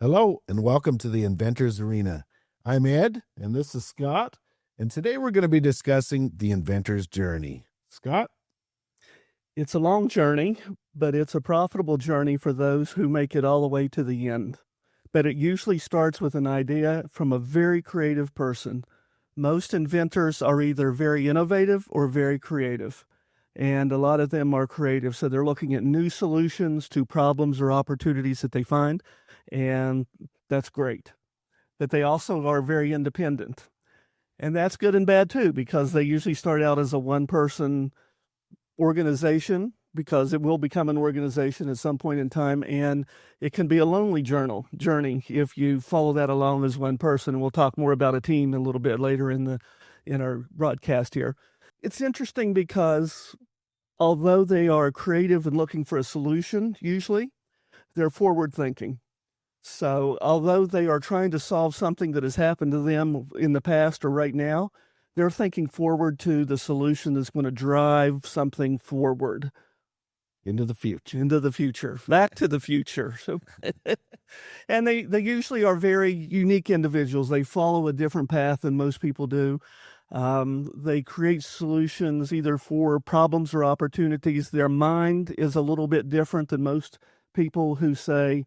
Hello, and welcome to the Inventor's Arena. I'm Ed, and this is Scott, and today we're going to be discussing the inventor's journey. Scott? It's a long journey, but it's a profitable journey for those who make it all the way to the end. But it usually starts with an idea from a very creative person. Most inventors are either very innovative or very creative, and a lot of them are creative. So they're looking at new solutions to problems or opportunities that they find, and that's great. But they also are very independent. And that's good and bad too, because they usually start out as a one-person organization, because it will become an organization at some point in time, and it can be a lonely journey if you follow that alone as one person. And we'll talk more about a team a little bit later in our broadcast here. It's interesting because although they are creative and looking for a solution, usually they're forward thinking. So although they are trying to solve something that has happened to them in the past or right now, they're thinking forward to the solution that's going to drive something forward. Into the future. Back to the future. So, and they usually are very unique individuals. They follow a different path than most people do. They create solutions either for problems or opportunities. Their mind is a little bit different than most people who say,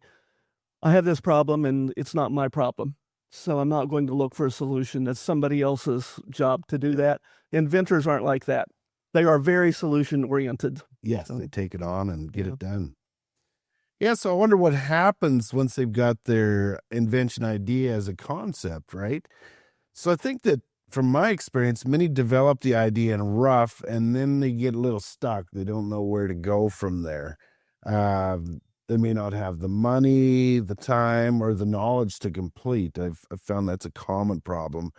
I have this problem and it's not my problem, so I'm not going to look for a solution. That's somebody else's job to do that. Inventors aren't like that. They are very solution-oriented. Yes, they take it on and get it done. Yeah, so I wonder what happens once they've got their invention idea as a concept, right? So I think that from my experience, many develop the idea in rough and then they get a little stuck. They don't know where to go from there. They may not have the money, the time, or the knowledge to complete. I've found that's a common problem.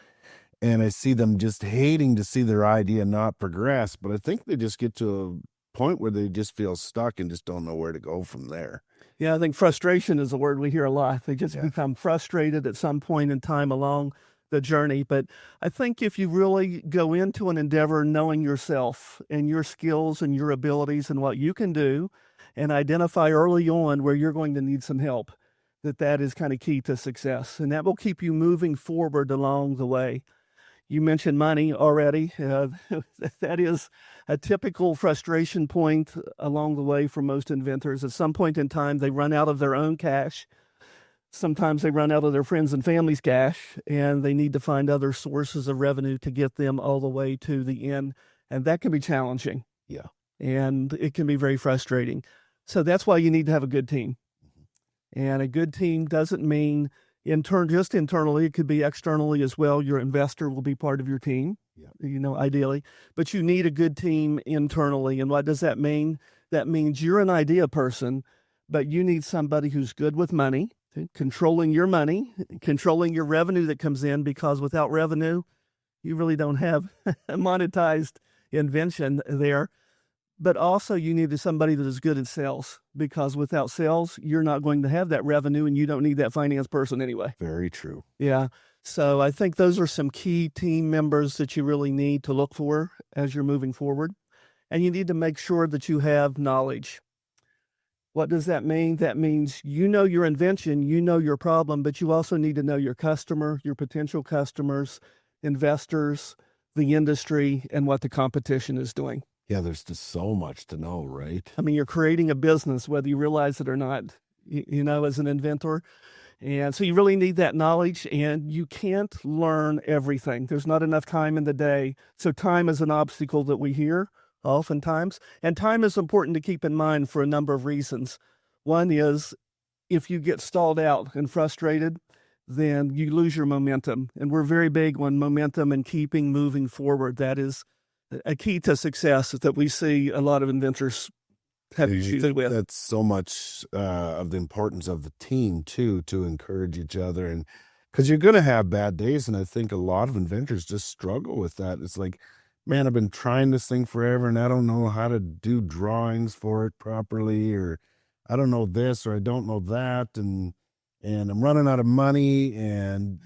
And I see them just hating to see their idea not progress. But I think they just get to a point where they just feel stuck and just don't know where to go from there. Yeah, I think frustration is a word we hear a lot. They just become frustrated at some point in time along the journey. But I think if you really go into an endeavor knowing yourself and your skills and your abilities and what you can do, and identify early on where you're going to need some help, that is kind of key to success. And that will keep you moving forward along the way. You mentioned money already. That is a typical frustration point along the way for most inventors. At some point in time, they run out of their own cash. Sometimes they run out of their friends and family's cash, and they need to find other sources of revenue to get them all the way to the end. And that can be challenging. Yeah. And it can be very frustrating. So that's why you need to have a good team. And a good team doesn't mean just internally. It could be externally as well. Your investor will be part of your team, ideally. But you need a good team internally. And what does that mean? That means you're an idea person, but you need somebody who's good with money, controlling your money, controlling your revenue that comes in, because without revenue, you really don't have a monetized invention there. But also you need somebody that is good at sales, because without sales, you're not going to have that revenue and you don't need that finance person anyway. Very true. Yeah. So I think those are some key team members that you really need to look for as you're moving forward. And you need to make sure that you have knowledge. What does that mean? That means you know your invention, you know your problem, but you also need to know your customer, your potential customers, investors, the industry, and what the competition is doing. Yeah, there's just so much to know, right? I mean, you're creating a business, whether you realize it or not, as an inventor. And so you really need that knowledge, and you can't learn everything. There's not enough time in the day. So time is an obstacle that we hear oftentimes. And time is important to keep in mind for a number of reasons. One is if you get stalled out and frustrated, then you lose your momentum. And we're very big on momentum and keeping moving forward. That is a key to success that we see a lot of inventors have issues with. That's so much of the importance of the team too, to encourage each other, and because you're going to have bad days. And I think a lot of inventors just struggle with that. It's like, man, I've been trying this thing forever and I don't know how to do drawings for it properly, or I don't know this, or I don't know that. And I'm running out of money and,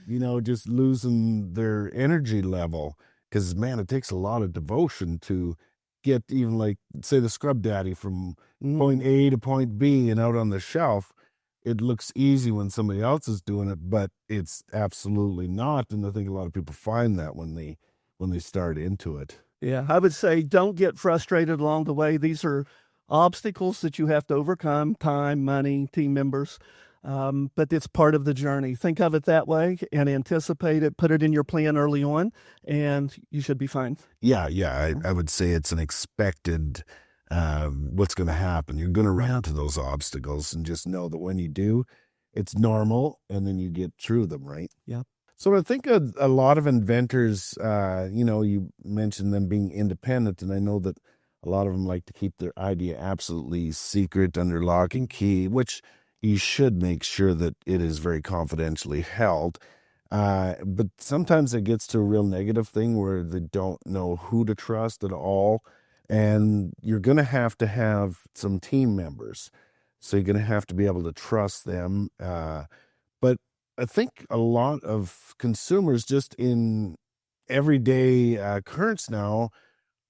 just losing their energy level. Because, man, it takes a lot of devotion to get even, like, say, the scrub daddy from point A to point B and out on the shelf. it looks easy when somebody else is doing it, but it's absolutely not. And I think a lot of people find that when they start into it. Yeah, I would say don't get frustrated along the way. These are obstacles that you have to overcome: time, money, team members. But it's part of the journey. Think of it that way and anticipate it, put it in your plan early on, and you should be fine. Yeah, yeah. I would say it's an expected what's going to happen. You're going to run into those obstacles, and just know that when you do, it's normal, and then you get through them, right? Yeah. So I think a lot of inventors, you mentioned them being independent, and I know that a lot of them like to keep their idea absolutely secret under lock and key, which you should make sure that it is very confidentially held. But sometimes it gets to a real negative thing where they don't know who to trust at all. And you're going to have some team members. So you're going to have to be able to trust them. But I think a lot of consumers just in everyday occurrence now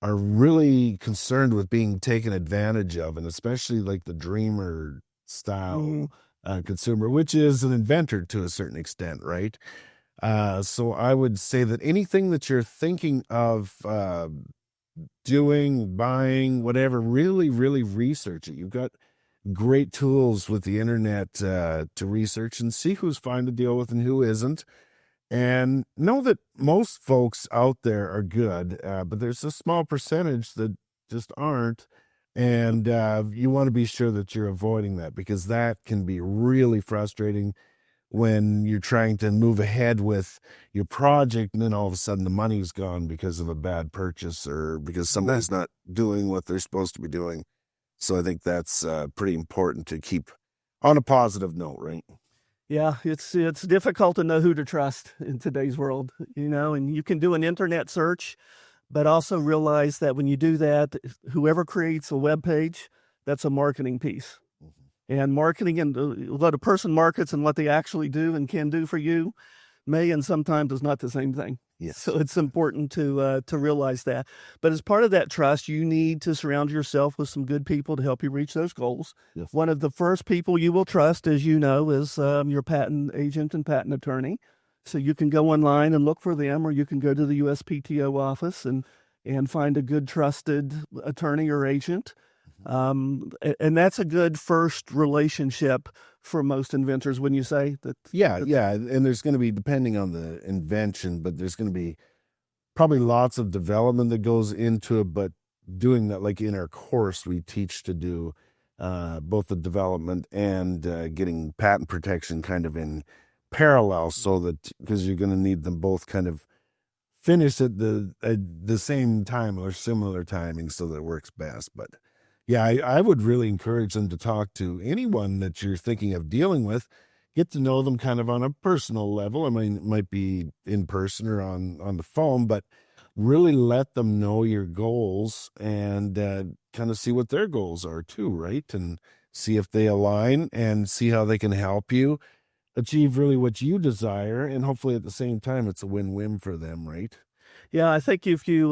are really concerned with being taken advantage of, and especially like the dreamer style consumer, which is an inventor to a certain extent, right? So I would say that anything that you're thinking of doing, buying, whatever, really, really research it. You've got great tools with the internet to research and see who's fine to deal with and who isn't. And know that most folks out there are good, but there's a small percentage that just aren't. And you want to be sure that you're avoiding that, because that can be really frustrating when you're trying to move ahead with your project and then all of a sudden the money's gone because of a bad purchase or because somebody's not doing what they're supposed to be doing. So I think that's pretty important to keep on a positive note, right? Yeah, it's difficult to know who to trust in today's world, and you can do an internet search, but also realize that when you do that, whoever creates a web page, that's a marketing piece. And marketing and what a person markets and what they actually do and can do for you may and sometimes is not the same thing. Yes. So it's important to realize that. But as part of that trust, you need to surround yourself with some good people to help you reach those goals. Yes. One of the first people you will trust, as you know, is your patent agent and patent attorney. So you can go online and look for them, or you can go to the USPTO office and find a good trusted attorney or agent. And that's a good first relationship for most inventors, when you say that. Yeah. And there's going to be, depending on the invention, but there's going to be probably lots of development that goes into it. But doing that, like in our course, we teach to do both the development and getting patent protection kind of in parallel, so that, because you're going to need them both kind of finished at the same time or similar timing so that it works best. But yeah, I would really encourage them to talk to anyone that you're thinking of dealing with. Get to know them kind of on a personal level. I mean, it might be in person or on the phone, but really let them know your goals and kind of see what their goals are too, right? And see if they align and see how they can help you achieve really what you desire. And hopefully at the same time, it's a win-win for them, right? Yeah, I think if you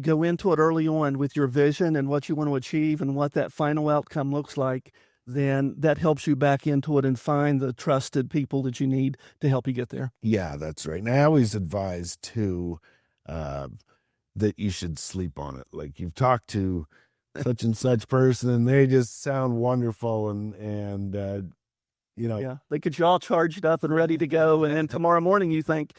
go into it early on with your vision and what you want to achieve and what that final outcome looks like, then that helps you back into it and find the trusted people that you need to help you get there. Yeah, that's right. And I always advise too that you should sleep on it. Like, you've talked to such and such person and they just sound wonderful, and yeah, they get you all charged up and ready to go, and then tomorrow morning you think,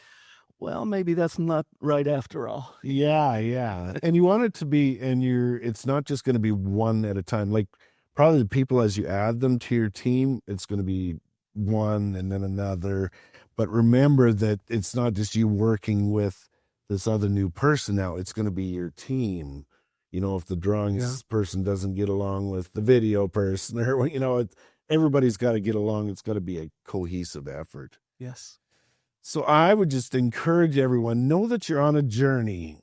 well, maybe that's not right after all. Yeah. And you want it to be, and it's not just going to be one at a time. Like, probably the people, as you add them to your team, it's going to be one and then another. But remember that it's not just you working with this other new person now. It's going to be your team. If the drawings person doesn't get along with the video person, or, everybody's got to get along. It's got to be a cohesive effort. Yes. So I would just encourage everyone, know that you're on a journey.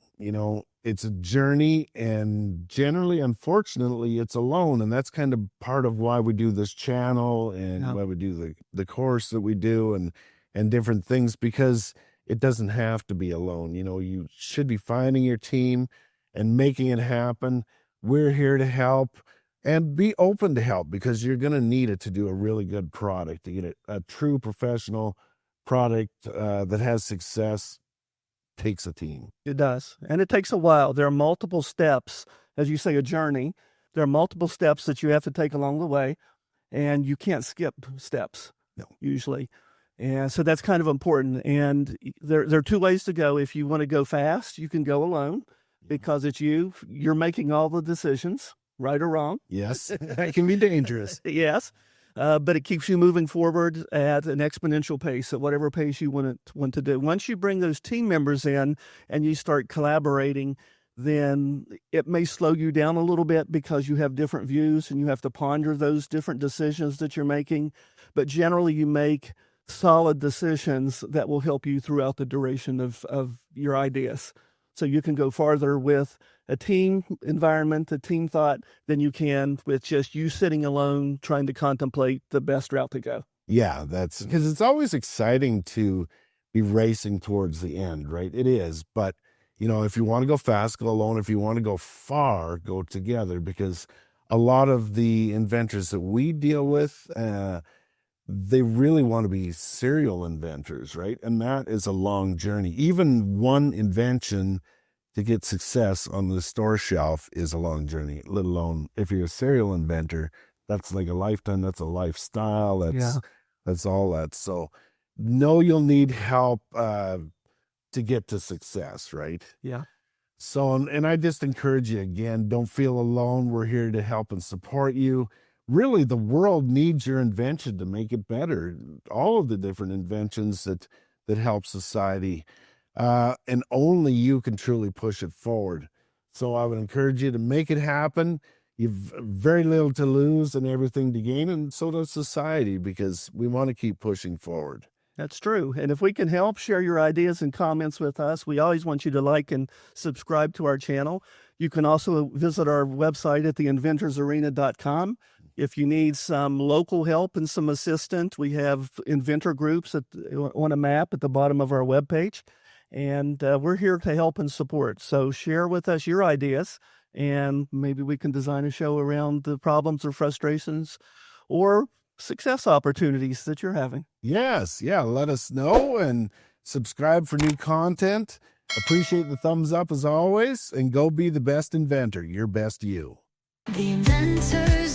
It's a journey, and generally, unfortunately, it's alone. And that's kind of part of why we do this channel and why we do the course that we do and different things, because it doesn't have to be alone. You should be finding your team and making it happen. We're here to help. And be open to help, because you're going to need it to do a really good product, to get a true professional product that has success. Takes a team. It does. And it takes a while. There are multiple steps, as you say, a journey. There are multiple steps that you have to take along the way, and you can't skip steps. No. Usually. And so that's kind of important. And there are two ways to go. If you want to go fast, you can go alone, because it's you're making all the decisions, right or wrong. Yes, that can be dangerous. Yes. But it keeps you moving forward at an exponential pace, at whatever pace you want to do. Once you bring those team members in and you start collaborating, then it may slow you down a little bit, because you have different views and you have to ponder those different decisions that you're making. But generally, you make solid decisions that will help you throughout the duration of your ideas. So you can go farther with a team environment, a team thought, than you can with just you sitting alone trying to contemplate the best route to go. Yeah, that's because it's always exciting to be racing towards the end, right? It is. But, if you want to go fast, go alone. If you want to go far, go together, because a lot of the inventors that we deal with, they really want to be serial inventors, right? And that is a long journey. Even one invention to get success on the store shelf is a long journey, let alone if you're a serial inventor, that's like a lifetime, that's a lifestyle, that's all that. So know you'll need help to get to success, right? Yeah. So, and I just encourage you again, don't feel alone. We're here to help and support you. Really, the world needs your invention to make it better. All of the different inventions that help society, and only you can truly push it forward. So I would encourage you to make it happen. You've very little to lose and everything to gain, and so does society, because we want to keep pushing forward. That's true. And if we can help, share your ideas and comments with us. We always want you to like and subscribe to our channel. You can also visit our website at theinventorsarena.com. If you need some local help and some assistance, we have inventor groups on a map at the bottom of our webpage. And we're here to help and support. So share with us your ideas, and maybe we can design a show around the problems or frustrations or success opportunities that you're having. Yes. Yeah. Let us know and subscribe for new content. Appreciate the thumbs up as always, and go be the best inventor, your best you. The Inventor.